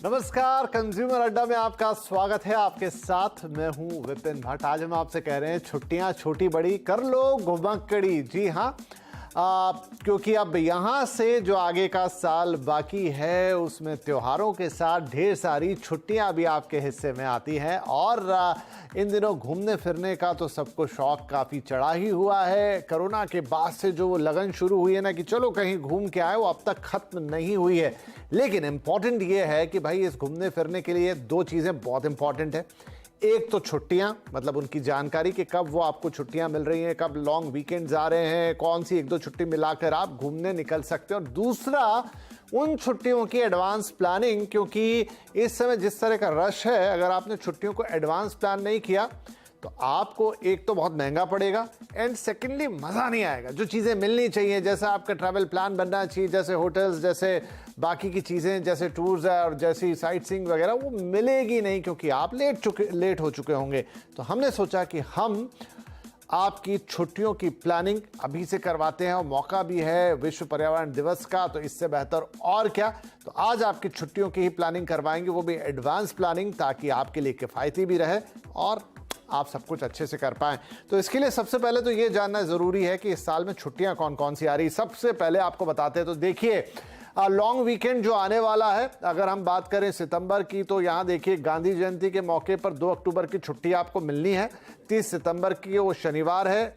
नमस्कार, कंज्यूमर अड्डा में आपका स्वागत है। आपके साथ मैं हूं विपिन भट्ट। आज हम आपसे कह रहे हैं छुट्टियां छोटी बड़ी कर लो घुमक्कड़ी। जी हाँ, क्योंकि अब यहाँ से जो आगे का साल बाकी है उसमें त्योहारों के साथ ढेर सारी छुट्टियां भी आपके हिस्से में आती हैं। और इन दिनों घूमने फिरने का तो सबको शौक काफ़ी चढ़ा ही हुआ है। कोरोना के बाद से जो वो लगन शुरू हुई है ना कि चलो कहीं घूम के आए, वो अब तक ख़त्म नहीं हुई है। लेकिन इम्पॉर्टेंट ये है कि भाई इस घूमने फिरने के लिए दो चीज़ें बहुत इंपॉर्टेंट है। एक तो छुट्टियां, मतलब उनकी जानकारी कि कब वो आपको छुट्टियां मिल रही हैं, कब लॉन्ग वीकेंड्स आ रहे हैं, कौन सी एक दो छुट्टी मिलाकर आप घूमने निकल सकते हैं। और दूसरा उन छुट्टियों की एडवांस प्लानिंग, क्योंकि इस समय जिस तरह का रश है, अगर आपने छुट्टियों को एडवांस प्लान नहीं किया तो आपको एक तो बहुत महंगा पड़ेगा एंड सेकेंडली मज़ा नहीं आएगा। जो चीज़ें मिलनी चाहिए, जैसा आपका ट्रैवल प्लान बनना चाहिए, जैसे होटल्स, जैसे बाकी की चीज़ें, जैसे टूर्स है और जैसी साइट सीइंग वगैरह, वो मिलेगी नहीं क्योंकि आप लेट हो चुके होंगे। तो हमने सोचा कि हम आपकी छुट्टियों की प्लानिंग अभी से करवाते हैं और मौका भी है विश्व पर्यावरण दिवस का, तो इससे बेहतर और क्या। तो आज आपकी छुट्टियों की ही प्लानिंग करवाएंगे, वो भी एडवांस प्लानिंग, ताकि आपके लिए किफ़ायती भी रहे और आप सब कुछ अच्छे से कर पाएं। तो इसके लिए सबसे पहले तो ये जानना ज़रूरी है कि इस साल में छुट्टियां कौन कौन सी आ रही। सबसे पहले आपको बताते हैं, तो देखिए लॉन्ग वीकेंड जो आने वाला है, अगर हम बात करें सितंबर की, तो यहाँ देखिए गांधी जयंती के मौके पर 2 अक्टूबर की छुट्टी आपको मिलनी है। 30 सितंबर की वो शनिवार है,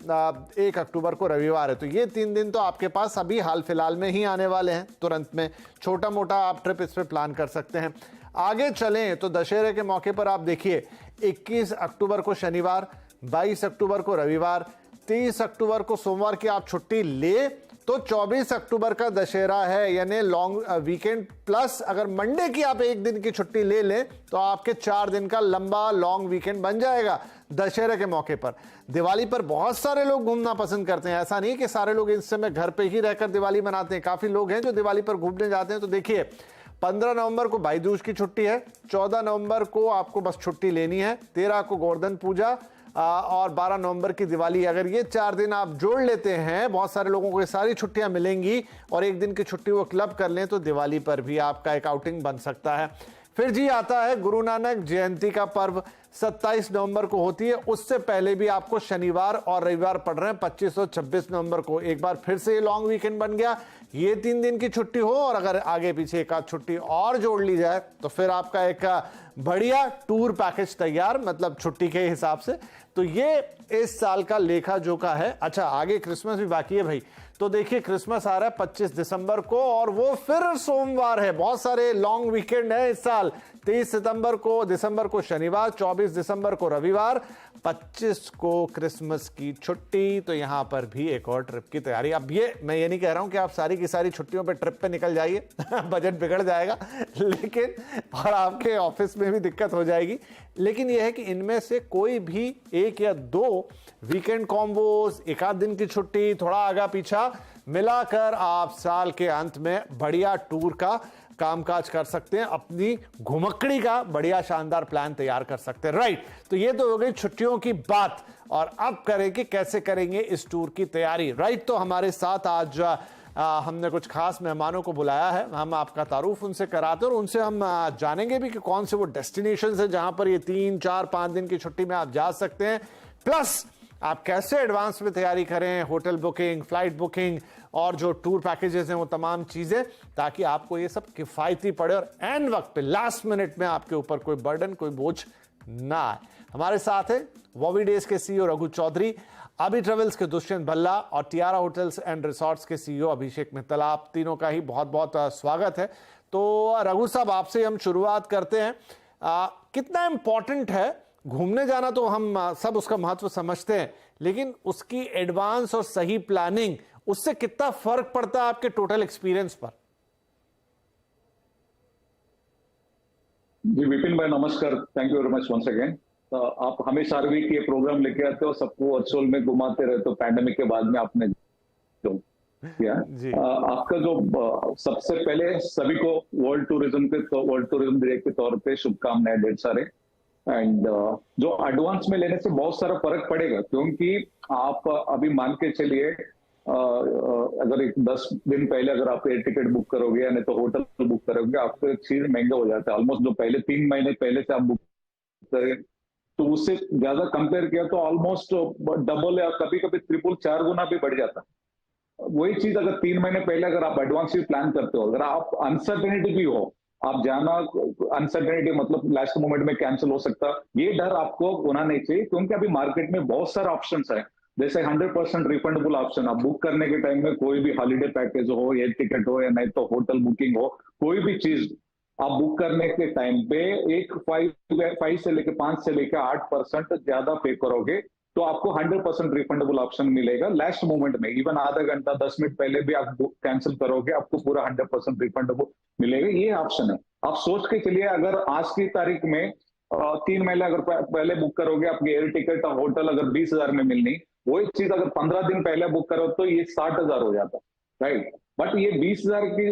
1 अक्टूबर को रविवार है। तो ये 3 दिन तो आपके पास अभी हाल फिलहाल में ही आने वाले हैं। तुरंत में छोटा मोटा आप ट्रिप इस पर प्लान कर सकते हैं। आगे चलें तो दशहरे के मौके पर आप देखिए 21 अक्टूबर को शनिवार, 22 अक्टूबर को रविवार, 23 अक्टूबर को सोमवार की आप छुट्टी ले तो 24 अक्टूबर का दशहरा है, यानी लॉन्ग वीकेंड प्लस अगर मंडे की आप एक दिन की छुट्टी ले लें तो आपके 4 दिन का लंबा लॉन्ग वीकेंड बन जाएगा दशहरे के मौके पर। दिवाली पर बहुत सारे लोग घूमना पसंद करते हैं, ऐसा नहीं कि सारे लोग इस समय घर पे ही रहकर दिवाली मनाते हैं। काफ़ी लोग हैं जो दिवाली पर घूमने जाते हैं। तो देखिए 15 नवंबर को भाई दूज की छुट्टी है, 14 नवंबर को आपको बस छुट्टी लेनी है, 13 को गोवर्धन पूजा और 12 नवंबर की दिवाली। अगर ये 4 दिन आप जोड़ लेते हैं, बहुत सारे लोगों को ये सारी छुट्टियां मिलेंगी और एक दिन की छुट्टी वो क्लब कर लें तो दिवाली पर भी आपका एक आउटिंग बन सकता है। फिर जी आता है गुरु नानक जयंती का पर्व, 27 नवंबर को होती है। उससे पहले भी आपको शनिवार और रविवार पड़ रहे हैं 25 और 26 नवंबर को। एक बार फिर से ये लॉन्ग वीकेंड बन गया। ये 3 दिन की छुट्टी हो और अगर आगे पीछे एक आध छुट्टी और जोड़ ली जाए तो फिर आपका एक बढ़िया टूर पैकेज तैयार, मतलब छुट्टी के हिसाब से। तो ये इस साल का लेखा जोखा है। अच्छा, आगे क्रिसमस भी बाकी है भाई। तो देखिए क्रिसमस आ रहा है 25 दिसंबर को और वो फिर सोमवार है। बहुत सारे लॉन्ग वीकेंड है इस साल। 23 दिसंबर को शनिवार, 24 दिसंबर को रविवार, 25 को क्रिसमस की छुट्टी। तो यहां पर भी एक और ट्रिप की तैयारी। अब ये मैं ये नहीं कह रहा हूं कि आप सारी की सारी छुट्टियों पे ट्रिप पे निकल जाइए बजट बिगड़ जाएगा, लेकिन और आपके ऑफिस में भी दिक्कत हो जाएगी। लेकिन यह है कि इनमें से कोई भी 1 या 2 वीकेंड कॉम्बोज, एक आध दिन की छुट्टी, थोड़ा आगा पीछा मिलाकर आप साल के अंत में बढ़िया टूर का कामकाज कर सकते हैं, अपनी घुमक्कड़ी का बढ़िया शानदार प्लान तैयार कर सकते हैं। राइट, तो ये तो हो गई छुट्टियों की बात। और अब करें कि कैसे करेंगे इस टूर की तैयारी। राइट, तो हमारे साथ आज हमने कुछ खास मेहमानों को बुलाया है। हम आपका तारुफ उनसे कराते हैं और उनसे हम जानेंगे भी कि कौन से वो डेस्टिनेशंस है जहां पर ये 3, 4, 5 दिन की छुट्टी में आप जा सकते हैं। प्लस आप कैसे एडवांस में तैयारी करें, होटल बुकिंग, फ्लाइट बुकिंग और जो टूर पैकेजेस हैं वो तमाम चीज़ें, ताकि आपको ये सब किफ़ायती पड़े और एंड वक्त पे लास्ट मिनट में आपके ऊपर कोई बर्डन, कोई बोझ ना आए। हमारे साथ है वॉवी डेज के सीईओ रघु चौधरी, अभी ट्रेवल्स के दुष्यंत भल्ला और टियारा होटल्स एंड रिसॉर्ट्स के सीईओ अभिषेक मित्तल। आप तीनों का ही बहुत बहुत स्वागत है। तो रघु साहब, आपसे हम शुरुआत करते हैं। कितना इंपॉर्टेंट है घूमने जाना? तो हम सब उसका महत्व समझते हैं, लेकिन उसकी एडवांस और सही प्लानिंग, उससे कितना फर्क पड़ता है आपके टोटल एक्सपीरियंस पर? जी विपिन भाई नमस्कार, thank you very much once again. आप हमेशा हर वीक ये प्रोग्राम लेके आते हो, सबको वर्चुअल में घुमाते रहते हो। पैंडेमिक के बाद में आपने जो किया, आपका जो सबसे पहले सभी को वर्ल्ड टूरिज्म डे के तौर पे शुभकामनाएं ढेर सारे। एंड जो एडवांस में लेने से बहुत सारा फर्क पड़ेगा, क्योंकि आप अभी मान के चलिए अगर एक 10 दिन पहले अगर आप एयर टिकट बुक करोगे या नहीं तो होटल बुक करोगे, आपको एक चीज महंगा हो जाता है ऑलमोस्ट। जो पहले 3 महीने पहले से आप बुक करें तो उससे ज्यादा कंपेयर किया तो ऑलमोस्ट डबल या कभी कभी ट्रिपल 4 गुना भी बढ़ जाता है। वही चीज अगर 3 महीने पहले अगर आप एडवांस प्लान करते हो, अगर आप अनसर्टेनिटी भी हो, आप जाना अनसर्टेनिटी मतलब लास्ट मोमेंट में कैंसिल हो सकता, ये डर आपको होना नहीं चाहिए, क्योंकि अभी मार्केट में बहुत सारे ऑप्शन है। जैसे 100% रिफंडेबल ऑप्शन, आप बुक करने के टाइम में कोई भी हॉलीडे पैकेज हो, एयर टिकट हो या नहीं तो होटल बुकिंग हो, कोई भी चीज आप बुक करने के टाइम पे एक 5 से लेके 5 से लेके 8% ज्यादा पे करोगे तो आपको 100% रिफंडेबल ऑप्शन मिलेगा लास्ट मोमेंट में। इवन आधा घंटा 10 मिनट पहले भी आप कैंसिल करोगे आपको पूरा 100% रिफंडेबल मिलेगा, ये ऑप्शन है। आप सोच के चलिए, अगर आज की तारीख में 3 महीने अगर पहले बुक करोगे, आपकी एयर टिकट और होटल अगर 20,000 में मिलनी, वही चीज अगर 15 दिन पहले बुक करो तो ये 60,000 हो जाता, राइट। बट ये 20,000 की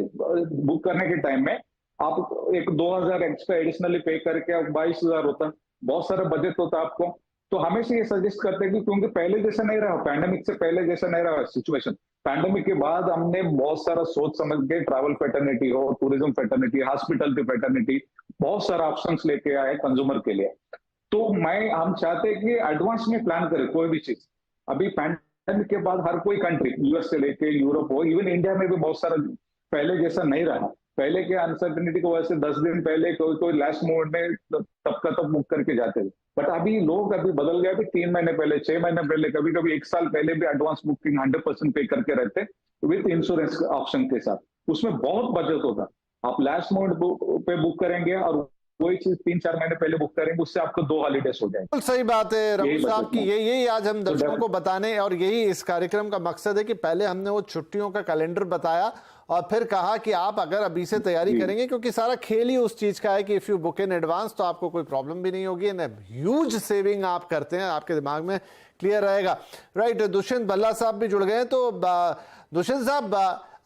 बुक करने के टाइम में आप एक 2,000 एक्स्ट्रा एडिशनली पे करके आप 22,000 होता, बहुत सारा बजट होता आपको। तो हमेशा ये सजेस्ट करते हैं कि क्योंकि पहले जैसा नहीं रहा, पैंडेमिक से पहले जैसा नहीं रहा सिचुएशन, पैंडेमिक के बाद हमने बहुत सारा सोच समझ के ट्रैवल फैटर्निटी हो, टूरिज्म फैटर्निटी, हॉस्पिटलिटी फैटर्निटी, बहुत सारा ऑप्शंस लेके आए कंज्यूमर के लिए। तो हम चाहते हैं कि एडवांस में प्लान करें कोई भी चीज। अभी पैंडेमिक के बाद हर कोई कंट्री, यूएस से लेके यूरोप हो, इवन इंडिया में भी बहुत सारा पहले जैसा नहीं रहा। पहले के अनसर्टेनिटी को वजह से 10 दिन पहले कोई लास्ट मोमेंट में तब का तब बुक करके जाते थे, बट अभी लोग अभी बदल गए। अभी 3 महीने पहले, 6 महीने पहले, कभी कभी 1 साल पहले भी एडवांस बुकिंग 100% पे करके रहते विद इंश्योरेंस ऑप्शन के साथ। उसमें बहुत बचत होता। आप लास्ट मोमेंट पे बुक करेंगे और वही चीज 3-4 महीने पहले बुक करेंगे, उससे आपको 2 हॉलीडेज हो जाएंगे। बिल्कुल सही बात है रमेश साहब की, यही आज हम दर्शकों को बताने, और यही इस कार्यक्रम का मकसद है कि पहले हमने वो छुट्टियों का कैलेंडर बताया और फिर कहा कि आप अगर अभी से तैयारी करेंगे, क्योंकि सारा खेल ही उस चीज का है कि if you book in advance तो आपको कोई प्रॉब्लम भी नहीं होगी, ह्यूज सेविंग आप करते हैं, आपके दिमाग में क्लियर रहेगा। राइट, दुष्यंत भल्ला साहब भी जुड़ गए। तो दुष्यंत साहब,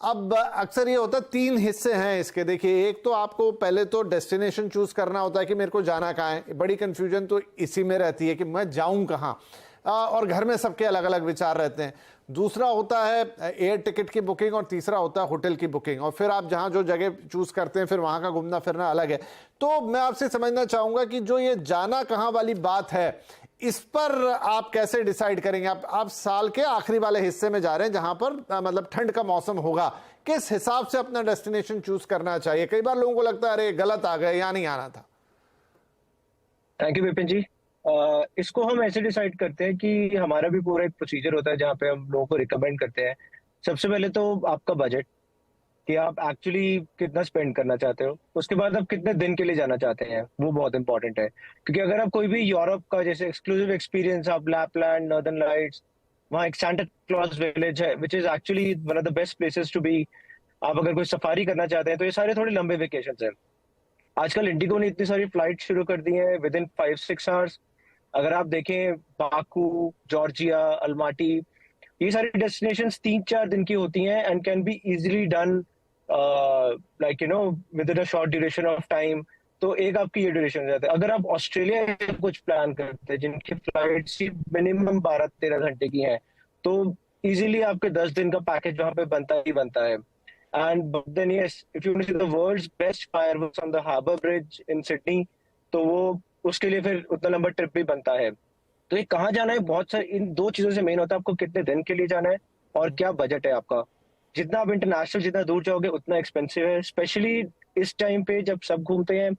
अब अक्सर ये होता है 3 हिस्से हैं इसके। देखिए, एक तो आपको पहले तो डेस्टिनेशन चूज करना होता है कि मेरे को जाना कहाँ है, बड़ी कंफ्यूजन तो इसी में रहती है कि मैं जाऊं कहाँ, और घर में सबके अलग अलग विचार रहते हैं। दूसरा होता है एयर टिकट की बुकिंग और तीसरा होता है होटल की बुकिंग, और फिर आप जहाँ जो जगह चूज करते हैं फिर वहाँ का घूमना फिरना अलग है। तो मैं आपसे समझना चाहूँगा कि जो ये जाना कहाँ वाली बात है, इस पर आप कैसे डिसाइड करेंगे? आप साल के आखिरी वाले हिस्से में जा रहे हैं जहां पर मतलब ठंड का मौसम होगा, किस हिसाब से अपना डेस्टिनेशन चूज करना चाहिए? कई बार लोगों को लगता है अरे गलत आ गए, यहाँ नहीं आना था। थैंक यू विपिन जी। इसको हम ऐसे डिसाइड करते हैं कि हमारा भी पूरा एक प्रोसीजर होता है जहाँ पे हम लोगों को रिकमेंड करते हैं। सबसे पहले तो आपका बजट, कि आप एक्चुअली कितना स्पेंड करना चाहते हो। उसके बाद आप कितने दिन के लिए जाना चाहते हैं, वो बहुत इंपॉर्टेंट है। क्योंकि अगर आप कोई भी यूरोप का जैसे एक्सक्लूसिव एक्सपीरियंस, आप लैपलैंड, नॉर्दर्न लाइट्स, वहाँ एक सांता क्लॉज विलेज है which is actually one of the best places to be. आप अगर कोई सफारी करना चाहते हैं तो ये सारे थोड़े लंबे वेकेशन है। आजकल इंडिगो ने इतनी सारी फ्लाइट शुरू कर दी है विद इन 5-6 आवर्स। अगर आप देखें बाकू, जॉर्जिया, अल्माटी, ये सारी डेस्टिनेशंस 3-4 दिन की होती हैं and can be easily done like with in a short duration of time. तो एक आपकी ये ड्यूरेशन हो जाता है। अगर आप ऑस्ट्रेलिया कुछ प्लान करते हैं जिनकी फ्लाइट्स मिनिमम 12-13 घंटे की हैं, तो इजीली आपके 10 दिन का पैकेज वहां पे बनता ही बनता है। And then yes, if you want to see the world's best fireworks on the Harbour Bridge in Sydney, तो वो उसके लिए फिर उतना लंबा ट्रिप भी बनता है। तो ये कहाँ जाना है, बहुत सारे इन 2 चीजों से मेन होता है आपको कितने दिन के लिए जाना है और क्या बजट है आपका। जितना आप इंटरनेशनल जितना दूर जाओगे उतना एक्सपेंसिव है, स्पेशली इस टाइम पे जब सब घूमते हैं,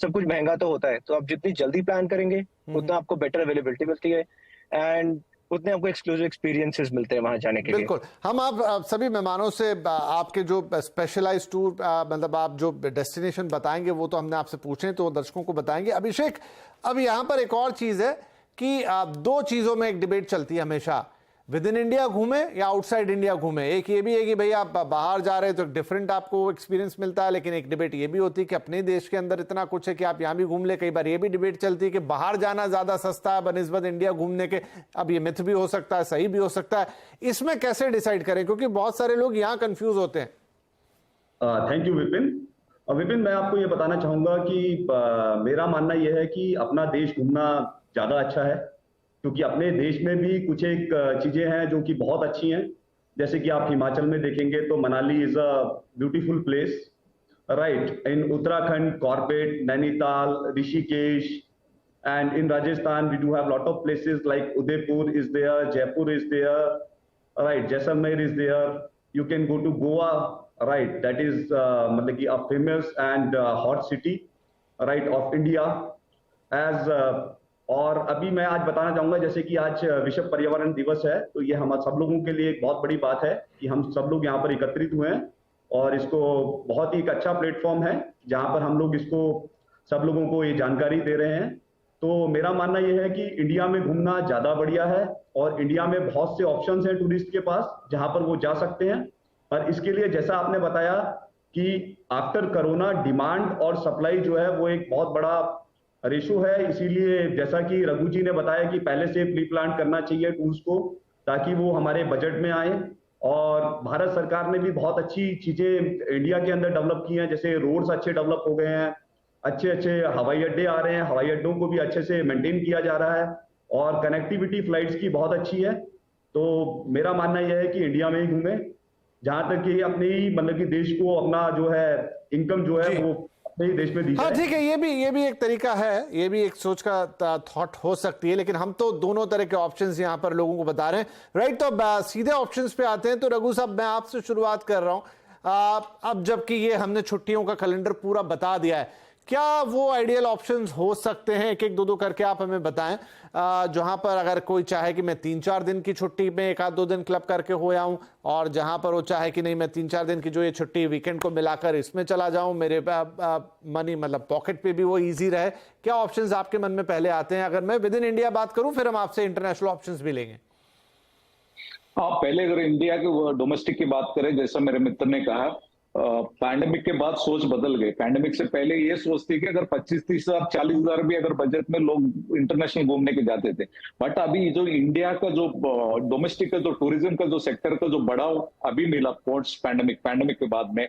सब कुछ महंगा तो होता है। तो आप जितनी जल्दी प्लान करेंगे उतना आपको बेटर अवेलेबिलिटी मिलती है एंड उतने आपको एक्सक्लूसिव एक्सपीरियंसेस मिलते हैं वहां जाने के लिए। बिल्कुल। हम आप सभी मेहमानों से आपके जो स्पेशलाइज्ड टूर मतलब आप जो डेस्टिनेशन बताएंगे वो तो हमने आपसे पूछे, तो दर्शकों को बताएंगे। अभिषेक, अब यहाँ पर एक और चीज है कि 2 चीजों में एक डिबेट चलती है हमेशा, विद इन इंडिया घूमे या आउटसाइड इंडिया घूमे। एक ये भी है कि भाई आप बाहर जा रहे हैं तो डिफरेंट आपको एक्सपीरियंस मिलता है, लेकिन एक डिबेट ये भी होती है कि अपने देश के अंदर इतना कुछ है कि आप यहाँ भी घूम ले। कई बार ये भी डिबेट चलती है कि बाहर जाना ज्यादा सस्ता है बनिस्बत इंडिया घूमने के। अब ये मिथ भी हो सकता है, सही भी हो सकता है, इसमें कैसे डिसाइड करें? क्योंकि बहुत सारे लोग यहाँ कंफ्यूज होते हैं। Thank you Vipin. विपिन, मैं आपको ये बताना चाहूंगा कि मेरा मानना यह है कि अपना देश घूमना ज्यादा अच्छा है, क्योंकि अपने देश में भी कुछ एक चीजें हैं जो कि बहुत अच्छी हैं। जैसे कि आप हिमाचल में देखेंगे तो Manali is a beautiful place, right. In Uttarakhand Corbett, Nainital, Rishikesh, and in Rajasthan we do have lot of places like Udaipur is there, Jaipur is there, right, Jaisalmer is there. You can go to Goa, right, that is मतलब कि a famous and hot city, right, of India as और अभी मैं आज बताना चाहूंगा जैसे कि आज विश्व पर्यावरण दिवस है, तो ये हम सब लोगों के लिए एक बहुत बड़ी बात है कि हम सब लोग यहाँ पर एकत्रित हुए हैं और इसको बहुत ही एक अच्छा प्लेटफॉर्म है जहाँ पर हम लोग इसको सब लोगों को ये जानकारी दे रहे हैं। तो मेरा मानना यह है कि इंडिया में घूमना ज्यादा बढ़िया है और इंडिया में बहुत से ऑप्शंस हैं टूरिस्ट के पास जहां पर वो जा सकते हैं। और इसके लिए जैसा आपने बताया कि आफ्टर कोरोना डिमांड और सप्लाई जो है वो एक बहुत बड़ा रेशो है, इसीलिए जैसा कि रघु जी ने बताया कि पहले से प्री प्लान करना चाहिए टूर्स को ताकि वो हमारे बजट में आए। और भारत सरकार ने भी बहुत अच्छी चीजें इंडिया के अंदर डेवलप की हैं, जैसे रोड्स अच्छे डेवलप हो गए हैं, अच्छे अच्छे हवाई अड्डे आ रहे हैं, हवाई अड्डों को भी अच्छे से मेंटेन किया जा रहा है और कनेक्टिविटी फ्लाइट्स की बहुत अच्छी है। तो मेरा मानना यह है कि इंडिया में ही घूमें, जहां तक कि अपने ही मतलब कि देश को अपना जो है इनकम जो है वो अपने ही देश में दी जाए। हाँ ठीक है, ये भी एक तरीका है, ये भी एक सोच का थॉट हो सकती है, लेकिन हम तो दोनों तरह के ऑप्शंस यहाँ पर लोगों को बता रहे हैं, राइट। तो सीधे ऑप्शंस पे आते हैं। तो रघु साहब, मैं आपसे शुरुआत कर रहा हूं। अब जबकि ये हमने छुट्टियों का कैलेंडर पूरा बता दिया है, क्या वो आइडियल ऑप्शंस हो सकते हैं? एक एक दो करके आप हमें बताएं, जहां पर अगर कोई चाहे कि मैं 3-4 दिन की छुट्टी में 1-2 दिन क्लब करके हो आऊं, और जहां पर वो चाहे कि नहीं मैं 3-4 दिन की जो ये छुट्टी वीकेंड को मिलाकर इसमें चला जाऊं, मेरे मनी मतलब पॉकेट पे भी वो इजी रहे। क्या ऑप्शंस आपके मन में पहले आते हैं? अगर मैं विद इन इंडिया बात करूं, फिर हम आपसे इंटरनेशनल ऑप्शंस भी लेंगे। हाँ, पहले अगर इंडिया के डोमेस्टिक की बात करें, जैसा मेरे मित्र ने कहा, पैंडेमिक के बाद सोच बदल गई। पैंडेमिक से पहले ये सोच थी कि अगर 25-30 हजार 40 हजार भी अगर बजट में लोग इंटरनेशनल घूमने के जाते थे, बट अभी जो इंडिया का जो डोमेस्टिक का जो टूरिज्म का जो सेक्टर का जो बढ़ाव अभी मिला पोस्ट पैंडेमिक के बाद में,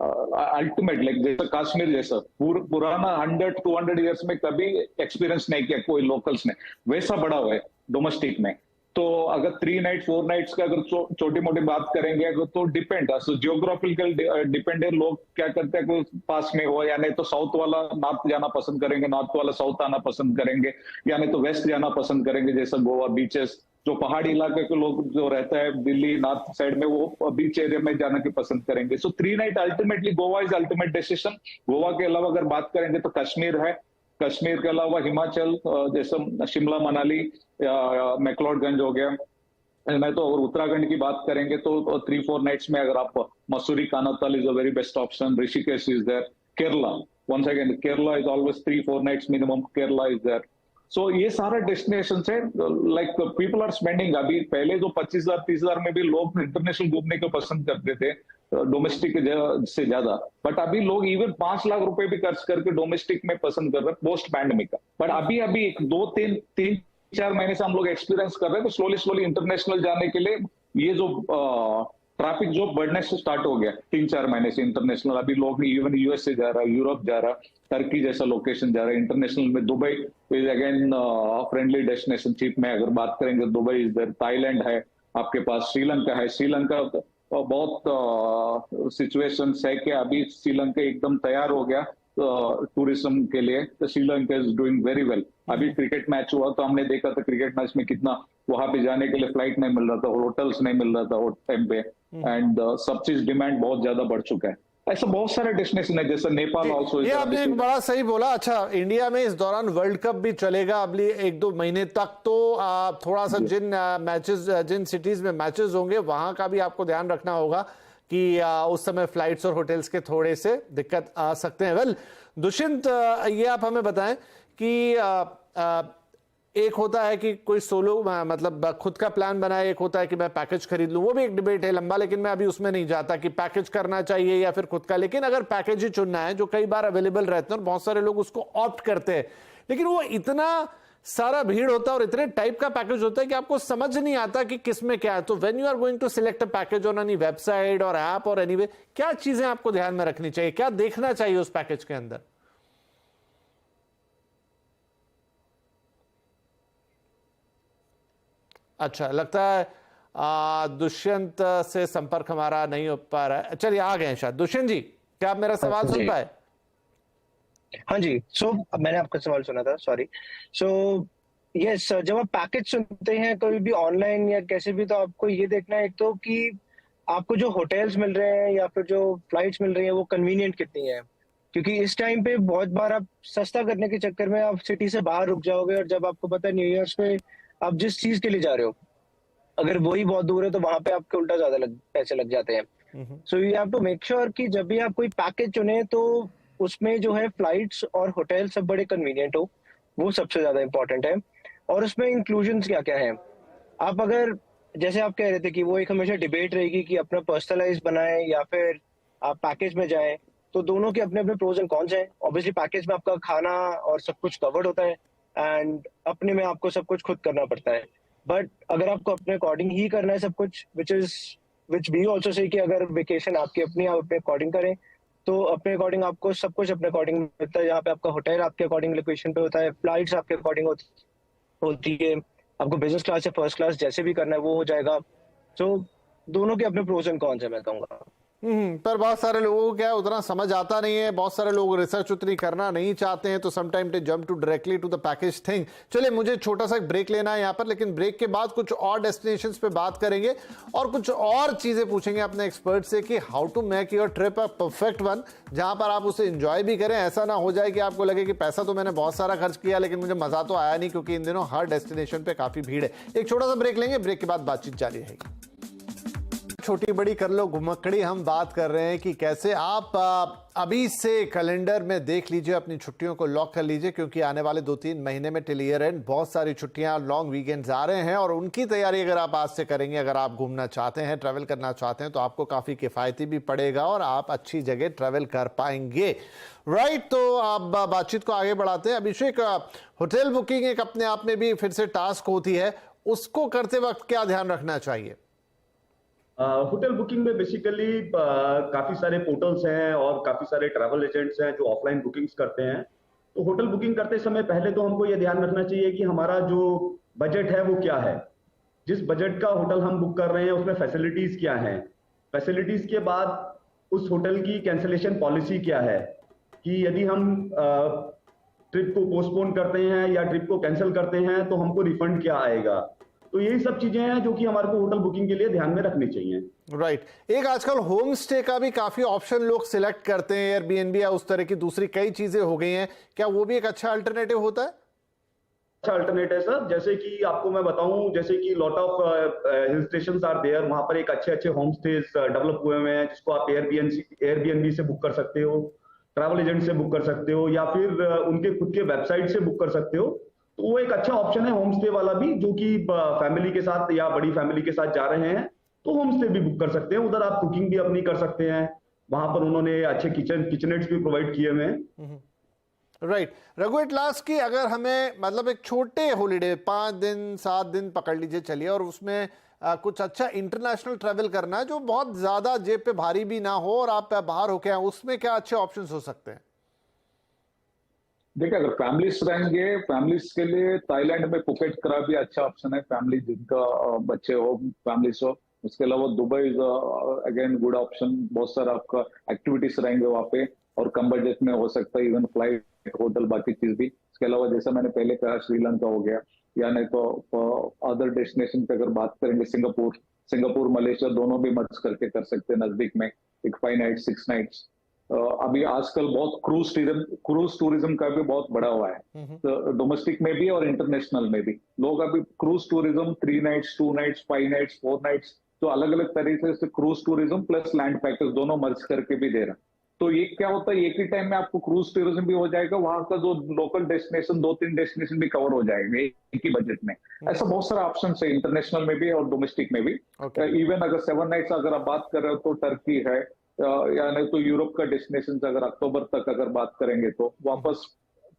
अल्टीमेट लाइक जैसा कश्मीर जैसा पुराना 100-200 ईयर्स में कभी एक्सपीरियंस नहीं किया कोई लोकल्स ने, वैसा बढ़ाव है डोमेस्टिक में। तो अगर 3 नाइट 4 नाइट्स का अगर छोटी मोटी बात करेंगे तो डिपेंड जियोग्राफिकल डिपेंड है। लोग क्या करते हैं कि पास में हो, या नहीं तो साउथ वाला नॉर्थ जाना पसंद करेंगे, नॉर्थ वाला साउथ आना पसंद करेंगे, या नहीं तो वेस्ट जाना पसंद करेंगे, जैसा गोवा बीचेस। जो पहाड़ी इलाके के लोग जो रहता है दिल्ली नॉर्थ साइड में, वो बीच एरिया में जाना की पसंद करेंगे। सो 3 night ultimately Goa is ultimate destination. Goa के अलावा अगर बात करेंगे तो कश्मीर है, कश्मीर के अलावा हिमाचल जैसे शिमला मनाली या मैक्लोडगंज हो गया, नहीं तो और उत्तराखंड की बात करेंगे तो 3-4 नाइट्स में अगर आप Mussoorie Kanatal is a very best option, Rishikesh is there, Kerala once again Kerala is always 3-4 nights minimum, Kerala is there. So ये सारा डेस्टिनेशन है, लाइक पीपल आर स्पेंडिंग। अभी पहले जो 25,000-30,000 में भी लोग इंटरनेशनल घूमने को पसंद करते थे डोमेस्टिक से ज्यादा, बट अभी लोग इवन 5 लाख रुपए भी खर्च करके डोमेस्टिक में पसंद कर रहे हैं पोस्ट पैंडेमिक का। बट अभी 2-3-4 महीने से हम लोग एक्सपीरियंस कर रहे हैं, तो स्लोली इंटरनेशनल जाने के लिए ये जो ट्रैफिक जो बढ़ने से स्टार्ट हो गया 3-4 महीने से इंटरनेशनल। अभी लोग इवन यूएस से जा रहा है, यूरोप जा रहा है, टर्की जैसा लोकेशन जा रहा है इंटरनेशनल में। Dubai is again friendly destination. Cheap में अगर बात करेंगे दुबई इज देयर, थाईलैंड है आपके पास, श्रीलंका है। श्रीलंका बहुत सिचुएशन है कि अभी श्रीलंका एकदम तैयार हो गया टूरिज्म के लिए, तो Sri Lanka is doing very well. अभी क्रिकेट मैच हुआ तो हमने देखा था क्रिकेट मैच में कितना वहां पे जाने के लिए फ्लाइट नहीं मिल रहा था, होटल्स नहीं मिल रहा था वो टाइम पे, एंड सब चीज डिमांड बहुत ज्यादा बढ़ चुका है। ऐसा बहुत सारे डेस्टिनेशन है, जैसे नेपाल ऑल्सो। ये आपने बड़ा सही बोला। अच्छा, इंडिया में इस दौरान वर्ल्ड कप भी चलेगा अगली 1-2 महीने तक, तो थोड़ा सा जिन सिटीज में मैचेस होंगे वहां का भी आपको ध्यान रखना होगा कि उस समय फ्लाइट्स और होटल्स के थोड़े से दिक्कत आ सकते हैं। वेल दुष्यंत, ये आप हमें बताएं कि एक होता है कि कोई सोलो मतलब खुद का प्लान बनाए, एक होता है कि मैं पैकेज खरीद लूं, वो भी एक डिबेट है लंबा, लेकिन मैं अभी उसमें नहीं जाता कि पैकेज करना चाहिए या फिर खुद का। लेकिन अगर पैकेज ही चुनना है, जो कई बार अवेलेबल रहते हैं और बहुत सारे लोग उसको ऑप्ट करते हैं, लेकिन वो इतना सारा भीड़ होता है और इतने टाइप का पैकेज होता है कि आपको समझ नहीं आता कि किस में क्या है। तो when you are going to select a package on any website और ऐप और एनीवे, क्या चीजें आपको ध्यान में रखनी चाहिए, क्या देखना चाहिए उस पैकेज के अंदर? अच्छा, लगता है दुष्यंत से संपर्क हमारा नहीं हो पा रहा है। चलिए आ गए हैं शायद। दुष्यंत जी, क्या आप मेरा सवाल सुन पाए? हाँ जी, मैंने आपका सवाल सुना था, सॉरी। यस, जब आप पैकेज सुनते हैं कोई भी ऑनलाइन या कैसे भी, तो आपको ये देखना है एक तो कि आपको जो होटल्स मिल रहे हैं या फिर जो फ्लाइट्स मिल रही है वो कन्वीनियंट कितनी है, क्योंकि इस टाइम पे बहुत बार आप सस्ता करने के चक्कर में आप सिटी से बाहर रुक जाओगे, और जब आपको पता है न्यू ईयर्स पे आप जिस चीज के लिए जा रहे हो अगर वही बहुत दूर है तो वहां पे आपके उल्टा ज्यादा पैसे लग जाते हैं। So you have to make sure कि जब भी आप कोई पैकेज चुने तो उसमें जो है फ्लाइट्स और होटल सब बड़े कन्वीनियंट हो, वो सबसे ज्यादा इंपॉर्टेंट है। और उसमें इंक्लूजन्स क्या क्या है, आप अगर जैसे आप कह रहे थे कि वो एक हमेशा डिबेट रहेगी कि अपना पर्सनलाइज बनाएं या फिर आप पैकेज में जाएं, तो दोनों के अपने अपने प्रोज एंड कॉन्स हैं। ऑब्वियसली पैकेज में आपका खाना और सब कुछ कवर्ड होता है एंड अपने में आपको सब कुछ खुद करना पड़ता है। बट अगर आपको अपने अकॉर्डिंग ही करना है सब कुछ, विच वी ऑल्सो से कि अगर वेकेशन आपकी अपनी आप अपने अकॉर्डिंग करें तो अपने अकॉर्डिंग आपको सब कुछ अपने अकॉर्डिंग मिलता है। यहाँ पे आपका होटल आपके अकॉर्डिंग लोकेशन पे होता है, फ्लाइट्स आपके अकॉर्डिंग होती है, आपको बिजनेस क्लास या फर्स्ट क्लास जैसे भी करना है वो हो जाएगा। दोनों के अपने प्रोज एंड कॉन्स है, मैं कहूँगा। पर बहुत सारे लोगों को क्या उतना समझ आता नहीं है, बहुत सारे लोग रिसर्च उतनी करना नहीं चाहते हैं, तो sometime they jump to directly to the package thing. चलिए मुझे छोटा सा ब्रेक लेना है यहाँ पर, लेकिन ब्रेक के बाद कुछ और डेस्टिनेशंस पे बात करेंगे और कुछ और चीजें पूछेंगे अपने एक्सपर्ट से कि how to make your trip a perfect one, जहां पर आप उसे एंजॉय भी करें। ऐसा ना हो जाए कि आपको लगे कि पैसा तो मैंने बहुत सारा खर्च किया लेकिन मुझे मजा तो आया नहीं, क्योंकि इन दिनों हर डेस्टिनेशन पे काफी भीड़ है। एक छोटा सा ब्रेक लेंगे, ब्रेक के बाद बातचीत जारी रहेगी। छोटी बड़ी कर लो घुमक्कड़ी, हम बात कर रहे हैं कि कैसे आप अभी से कैलेंडर में देख लीजिए, अपनी छुट्टियों को लॉक कर लीजिए, क्योंकि आने वाले 2-3 महीने में टिल ईयर एंड बहुत सारी छुट्टियां, लॉन्ग वीकेंड्स आ रहे हैं और उनकी तैयारी अगर आप आज से करेंगे, अगर आप घूमना चाहते हैं, ट्रैवल करना चाहते हैं, तो आपको काफ़ी किफ़ायती भी पड़ेगा और आप अच्छी जगह ट्रैवल कर पाएंगे। राइट, तो आप बातचीत को आगे बढ़ाते हैं। अभिषेक, होटल बुकिंग एक अपने आप में भी फिर से टास्क होती है, उसको करते वक्त क्या ध्यान रखना चाहिए? होटल बुकिंग में बेसिकली काफी सारे पोर्टल्स हैं और काफी सारे ट्रैवल एजेंट्स हैं जो ऑफलाइन बुकिंग्स करते हैं। तो होटल बुकिंग करते समय पहले तो हमको ये ध्यान रखना चाहिए कि हमारा जो बजट है वो क्या है, जिस बजट का होटल हम बुक कर रहे हैं उसमें फैसिलिटीज क्या हैं, फैसिलिटीज के बाद उस होटल की कैंसिलेशन पॉलिसी क्या है, कि यदि हम ट्रिप को पोस्टपोन करते हैं या ट्रिप को कैंसिल करते हैं तो हमको रिफंड क्या आएगा। तो यही सब चीजें हैं जो कि हमारे को होटल बुकिंग के लिए ध्यान में रखनी चाहिए। राइट। एक आजकल होम स्टे का भी काफी ऑप्शन लोग सिलेक्ट करते हैं, एयरबीएनबी या उस तरह की दूसरी कई चीजें हो गई हैं, क्या वो भी एक अच्छा अल्टरनेटिव होता है? अच्छा अल्टरनेटिव है सर, जैसे कि आपको मैं बताऊं, जैसे कि lot of hill stations are there, वहां पर एक अच्छे होम स्टेज डेवलप हुए हुए हैं जिसको आप एयरबीएनबी से बुक कर सकते हो, ट्रैवल एजेंट से बुक कर सकते हो या फिर उनके खुद के वेबसाइट से बुक कर सकते हो। तो वो एक अच्छा ऑप्शन है होम स्टे वाला भी, जो कि फैमिली के साथ या बड़ी फैमिली के साथ जा रहे हैं तो होम स्टे भी बुक कर सकते हैं। उधर आप कुकिंग भी अपनी कर सकते हैं, वहां पर उन्होंने अच्छे किचनेट्स भी प्रोवाइड किए हुए हैं। राइट। रघु, एट लास्ट की अगर हमें मतलब एक छोटे हॉलीडे 5 दिन 7 दिन पकड़ लीजिए चलिए, और उसमें कुछ अच्छा इंटरनेशनल ट्रैवल करना है जो बहुत ज्यादा जेब पे भारी भी ना हो और आप बाहर होके आए, उसमें क्या अच्छे ऑप्शंस हो सकते हैं? देखिए, अगर फैमिलीज रहेंगे, फैमिलीज के लिए थाईलैंड में पुकेट कराबी अच्छा ऑप्शन है, फैमिली जिनका बच्चे हो, फैमिलीज हो। उसके अलावा Dubai is again good option, बहुत सारा आपका एक्टिविटीज रहेंगे वहाँ पे और कम बजट में हो सकता है, इवन फ्लाइट, होटल, बाकी चीज भी। इसके अलावा जैसा मैंने पहले कहा श्रीलंका हो गया, या नहीं तो अदर डेस्टिनेशन पे अगर बात करेंगे सिंगापुर मलेशिया दोनों भी मर्ज करके कर सकते हैं नजदीक में, एक 5 नाइट्स 6 नाइट्स। अभी आजकल बहुत क्रूज टूरिज्म का भी बहुत बढ़ा हुआ है, तो डोमेस्टिक में भी और इंटरनेशनल में भी लोग अभी cruise tourism 3 nights 2 nights 5 nights 4 nights, तो अलग अलग तरीके से cruise tourism plus land package दोनों मर्ज करके भी दे रहा है। तो ये क्या होता है, एक ही टाइम में आपको क्रूज टूरिज्म भी हो जाएगा, वहां का जो लोकल डेस्टिनेशन 2-3 डेस्टिनेशन भी कवर हो जाएंगे एक ही बजट में। ऐसा बहुत सारा ऑप्शन है इंटरनेशनल में भी और डोमेस्टिक में भी। इवन अगर 7 नाइट्स अगर आप बात कर रहे हो तो टर्की है, या नहीं तो यूरोप का डेस्टिनेशन अगर अक्टूबर तक अगर बात करेंगे तो वापस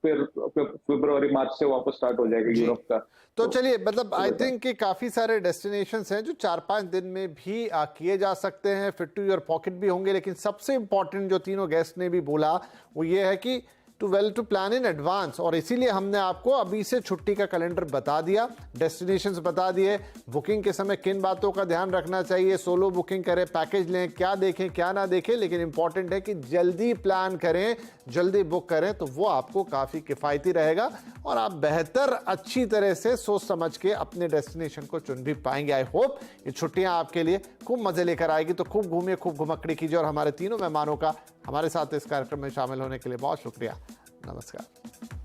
फिर फरवरी मार्च से वापस स्टार्ट हो जाएगा यूरोप का। तो चलिए, मतलब आई थिंक कि काफी सारे डेस्टिनेशंस हैं जो 4-5 दिन में भी किए जा सकते हैं, फिट टू योर पॉकेट भी होंगे। लेकिन सबसे इंपॉर्टेंट जो तीनों गेस्ट ने भी बोला वो ये है कि टू प्लान इन एडवांस, और इसीलिए हमने आपको अभी से छुट्टी का कैलेंडर बता दिया, डेस्टिनेशंस बता दिए, बुकिंग के समय किन बातों का ध्यान रखना चाहिए, सोलो बुकिंग करें, पैकेज लें, क्या देखें क्या ना देखें, लेकिन इंपॉर्टेंट है कि जल्दी प्लान करें, जल्दी बुक करें, तो वो आपको काफ़ी किफ़ायती रहेगा और आप बेहतर अच्छी तरह से सोच समझ के अपने डेस्टिनेशन को चुन भी पाएंगे। आई होप ये छुट्टियां आपके लिए खूब मज़े लेकर आएगी। तो खूब घूमिए, खूब घुमक्कड़ी कीजिए, और हमारे तीनों मेहमानों का हमारे साथ इस कार्यक्रम में शामिल होने के लिए बहुत शुक्रिया। नमस्कार।